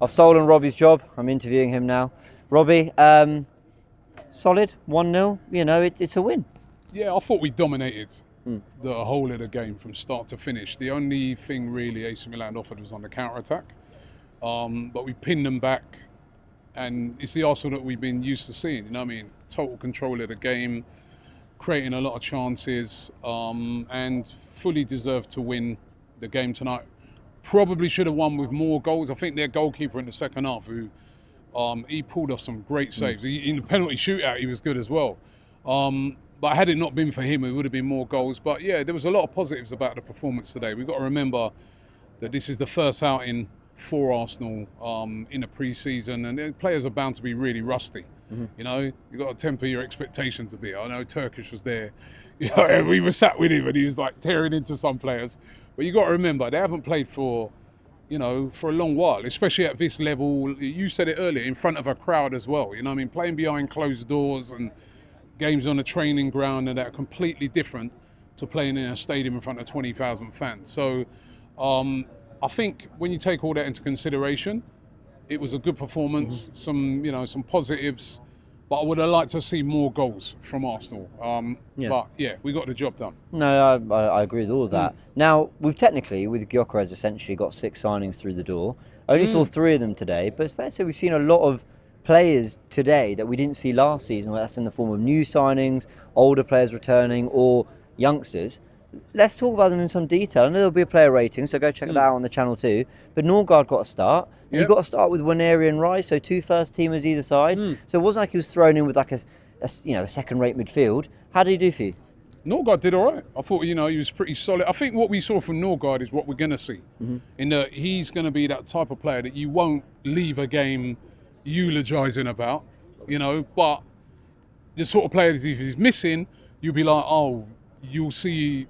I've stolen Robbie's job. I'm interviewing him now. Robbie, solid 1-0. You know, it's a win. Yeah, I thought we dominated the whole of the game from start to finish. The only thing really AC Milan offered was on the counter-attack. But we pinned them back, and it's the Arsenal that we've been used to seeing. You know what I mean? Total control of the game, creating a lot of chances, and fully deserved to win the game tonight. Probably should have won with more goals. I think their goalkeeper in the second half, who he pulled off some great saves. In the penalty shootout, he was good as well. But had it not been for him, it would have been more goals. But yeah, there was a lot of positives about the performance today. We've got to remember that this is the first outing for Arsenal in the pre-season, and the players are bound to be really rusty. You know, you've got to temper your expectations a bit. I know Turkish was there. You know, we were sat with him and he was like tearing into some players. But you've got to remember, they haven't played for a long while, especially at this level. You said it earlier, in front of a crowd as well. You know what I mean? Playing behind closed doors and games on a training ground, and that are completely different to playing in a stadium in front of 20,000 fans. So I think when you take all that into consideration, it was a good performance, some positives, but I would have liked to see more goals from Arsenal. But yeah, we got the job done. No, I agree with all of that. Now, we've technically, with Gyokeres, essentially got 6 signings through the door. I only saw 3 of them today, but it's fair to say we've seen a lot of players today that we didn't see last season, whether that's in the form of new signings, older players returning, or youngsters. Let's talk about them in some detail. I know there'll be a player rating, so go check that out on the channel too. But Norgard got a start. And you got to start with Waneri and Rice, so 2 first-teamers either side. So it wasn't like he was thrown in with like a second-rate midfield. How did he do for you? Norgard did all right. I thought, he was pretty solid. I think what we saw from Norgard is what we're going to see. In that he's going to be that type of player that you won't leave a game eulogising about, but the sort of player that if he's missing, you'll be like, oh, you'll see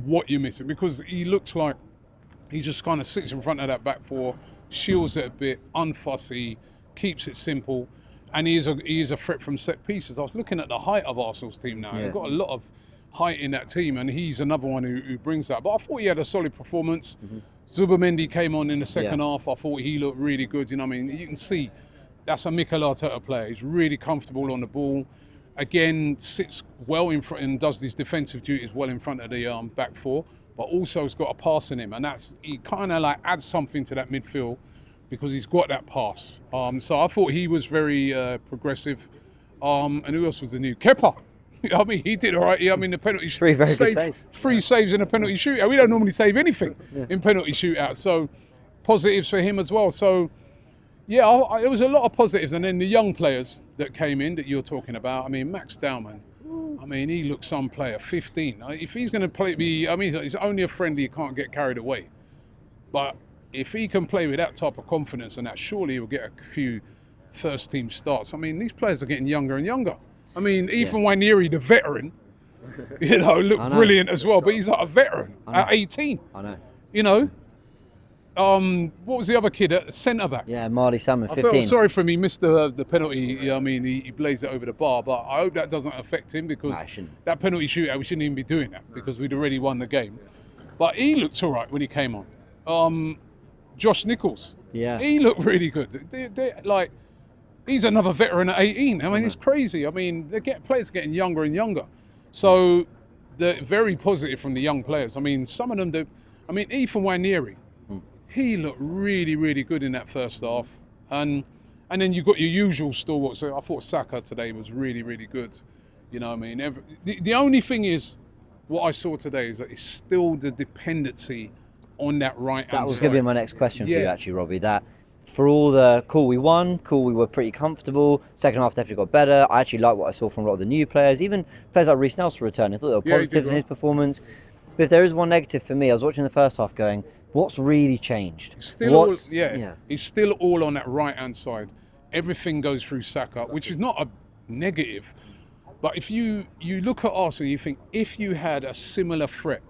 what you're missing, because he looks like he just kind of sits in front of that back four, shields it a bit, unfussy, keeps it simple, and he is a threat from set pieces. I was looking at the height of Arsenal's team now. They've got a lot of height in that team, and he's another one who brings that. But I thought he had a solid performance. Zubomendi came on in the second half. I thought he looked really good. You can see that's a Mikel Arteta player. He's really comfortable on the ball. Again, sits well in front and does these defensive duties well in front of the back four, but also has got a pass in him, and he kind of like adds something to that midfield because he's got that pass. So I thought he was very progressive. And who else was the new? Kepa. He did all right. The penalty Three very good saves. 3 saves in a penalty shootout. We don't normally save anything in penalty shootouts, so positives for him as well. So yeah, it was a lot of positives. And then the young players that came in that you're talking about. Max Dowman. He looks some player, 15. If he's going to play, he's only a friendly. You can't get carried away. But if he can play with that type of confidence and that, surely he'll get a few first-team starts. These players are getting younger and younger. Ethan Waneri, the veteran, looked brilliant as well. But he's like a veteran at 18. I know. What was the other kid at centre back? Yeah, Marley Salmon, 15. I felt sorry for him. He missed the penalty. He blazed it over the bar. But I hope that doesn't affect him, because that penalty shootout, we shouldn't even be doing that, because we'd already won the game. But he looked all right when he came on. Josh Nichols. Yeah. He looked really good. He's another veteran at 18. It's crazy. Players getting younger and younger. So they're very positive from the young players. Some of them do. Ethan Waneri. He looked really, really good in that first half. And then you've got your usual stalwarts. So I thought Saka today was really, really good. The only thing is, what I saw today is that it's still the dependency on that right-hand side. That was going to be my next question for you, actually, Robbie. That for all the we won, we were pretty comfortable. Second half definitely got better. I actually like what I saw from a lot of the new players. Even players like Reece Nelson returning. I thought there were positives in his performance. But if there is one negative for me, I was watching the first half going, what's really changed? It's still all on that right-hand side. Everything goes through Saka, which is not a negative. But if you look at Arsenal, you think if you had a similar threat,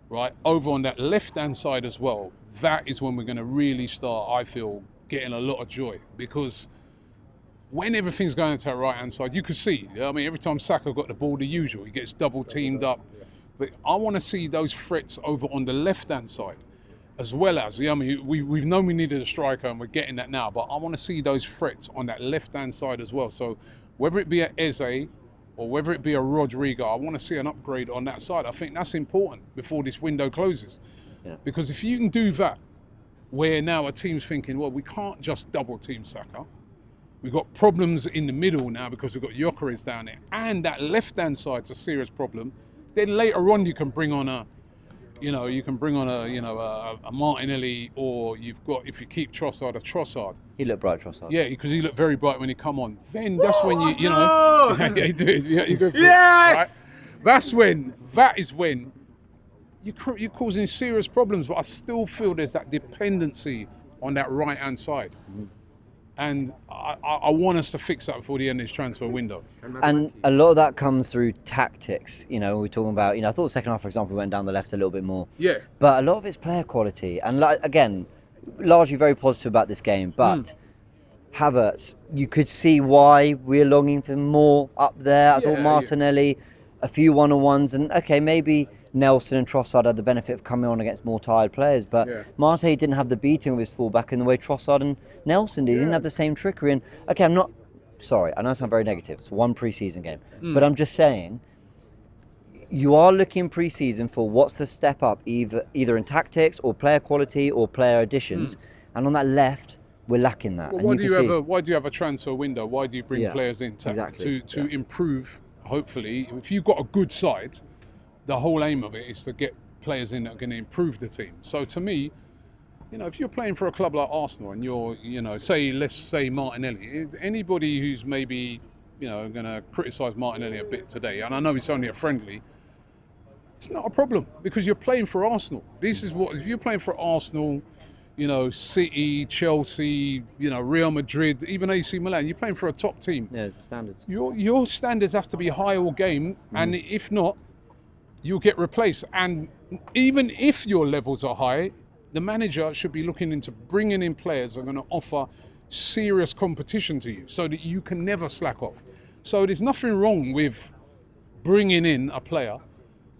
right, over on that left-hand side as well, that is when we're going to really start, I feel, getting a lot of joy. Because when everything's going to that right-hand side, you could see, every time Saka got the ball, the usual, he gets double-teamed up. But I want to see those threats over on the left-hand side. as well as, I mean, we've known we needed a striker and we're getting that now, but I want to see those threats on that left-hand side as well. So whether it be a Eze or whether it be a Rodrigo, I want to see an upgrade on that side. I think that's important before this window closes. Yeah. Because if you can do that, where now a team's thinking, well, we can't just double team Saka. We've got problems in the middle now because we've got Gyokeres down there, and that left-hand side's a serious problem. Then later on, you can bring on a Martinelli, or you've got, if you keep Trossard, a Trossard. He looked bright, Trossard. Yeah, because he looked very bright when he come on. Then that's when you know, yeah, you do it. Yeah, you go for it, right? That is when you're causing serious problems. But I still feel there's that dependency on that right-hand side. Mm-hmm. And I want us to fix that before the end of this transfer window. And a lot of that comes through tactics. You know, we're talking about, I thought second half, for example, we went down the left a little bit more. Yeah. But a lot of it's player quality. And again, largely very positive about this game. But Havertz, you could see why we're longing for more up there. I thought Martinelli, a few one-on-ones. And okay, maybe Nelson and Trossard had the benefit of coming on against more tired players, but Marte didn't have the beating of his fullback in the way Trossard and Nelson did. He didn't have the same trickery. And okay, I know I sound very negative. It's one pre-season game, but I'm just saying, you are looking pre-season for what's the step up, either in tactics or player quality or player additions, and on that left, we're lacking that. Well, and why do you have a transfer window? Why do you bring players in to improve? Hopefully, if you've got a good side, the whole aim of it is to get players in that are going to improve the team. So to me, if you're playing for a club like Arsenal and you're, let's say Martinelli, anybody who's maybe, going to criticise Martinelli a bit today, and I know it's only a friendly, it's not a problem because you're playing for Arsenal. This is what, if you're playing for Arsenal, City, Chelsea, Real Madrid, even AC Milan, you're playing for a top team. Yeah, it's the standards. Your standards have to be high all game, and if not, you'll get replaced. And even if your levels are high, the manager should be looking into bringing in players that are going to offer serious competition to you so that you can never slack off. So there's nothing wrong with bringing in a player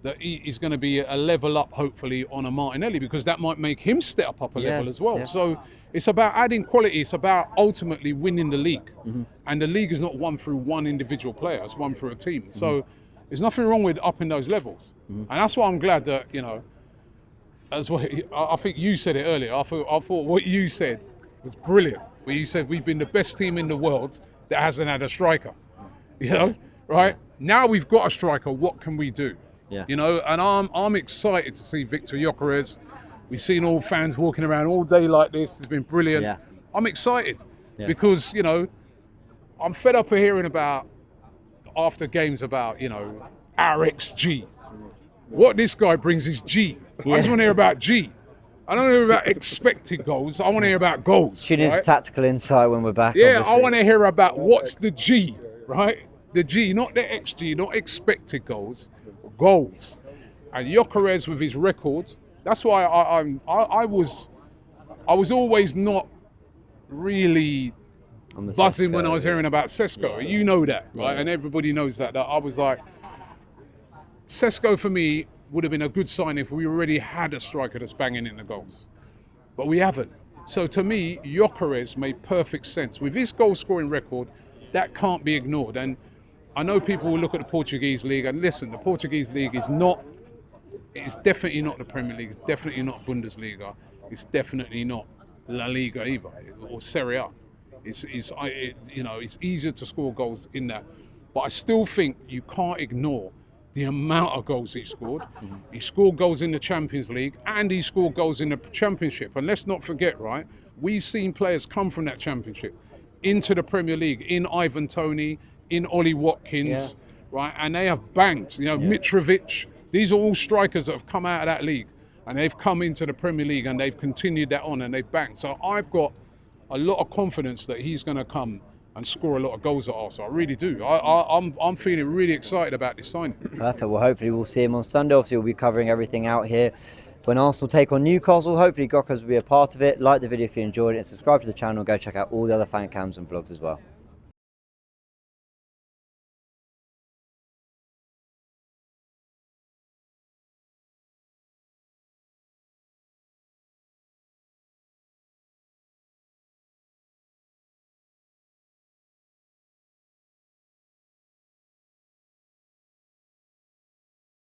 that is going to be a level up, hopefully, on a Martinelli, because that might make him step up a level as well. Yeah. So it's about adding quality. It's about ultimately winning the league. Mm-hmm. And the league is not won through one individual player. It's won through a team. Mm-hmm. So there's nothing wrong with upping those levels. Mm-hmm. And that's why I'm glad that, as well, I think you said it earlier. I thought what you said was brilliant. Where you said we've been the best team in the world that hasn't had a striker. Right? Yeah. Now we've got a striker. What can we do? Yeah. And I'm excited to see Viktor Gyokeres. We've seen all fans walking around all day like this. It's been brilliant. Yeah. I'm excited because, I'm fed up of hearing about, after games about, our XG. What this guy brings is G. I just want to hear about G. I don't want to hear about expected goals. I want to hear about goals. She needs tactical insight when we're back. Yeah, obviously. I want to hear about what's the G, right? The G, not the XG, not expected goals. Goals. And Gyokeres with his record, that's why I was always not really buzzing when I was hearing about Sesko. Yeah. You know that, right? Yeah. And everybody knows that I was like, Sesko for me would have been a good sign if we already had a striker that's banging in the goals. But we haven't. So to me, Gyokeres made perfect sense. With his goal scoring record, that can't be ignored. And I know people will look at the Portuguese league and listen, the Portuguese league is definitely not the Premier League, it's definitely not Bundesliga, it's definitely not La Liga either, or Serie A. It's easier to score goals in that. But I still think you can't ignore the amount of goals he scored. Mm-hmm. He scored goals in the Champions League and he scored goals in the Championship. And let's not forget, right, we've seen players come from that Championship into the Premier League, in Ivan Toney, in Ollie Watkins, right? And they have banged, Mitrovic. These are all strikers that have come out of that league and they've come into the Premier League and they've continued that on and they've banged. So I've got a lot of confidence that he's going to come and score a lot of goals at Arsenal. I really do. I'm feeling really excited about this signing. Perfect. Well, hopefully we'll see him on Sunday. Obviously, we'll be covering everything out here when Arsenal take on Newcastle. Hopefully Gyokeres will be a part of it. Like the video if you enjoyed it and subscribe to the channel. Go check out all the other fan cams and vlogs as well.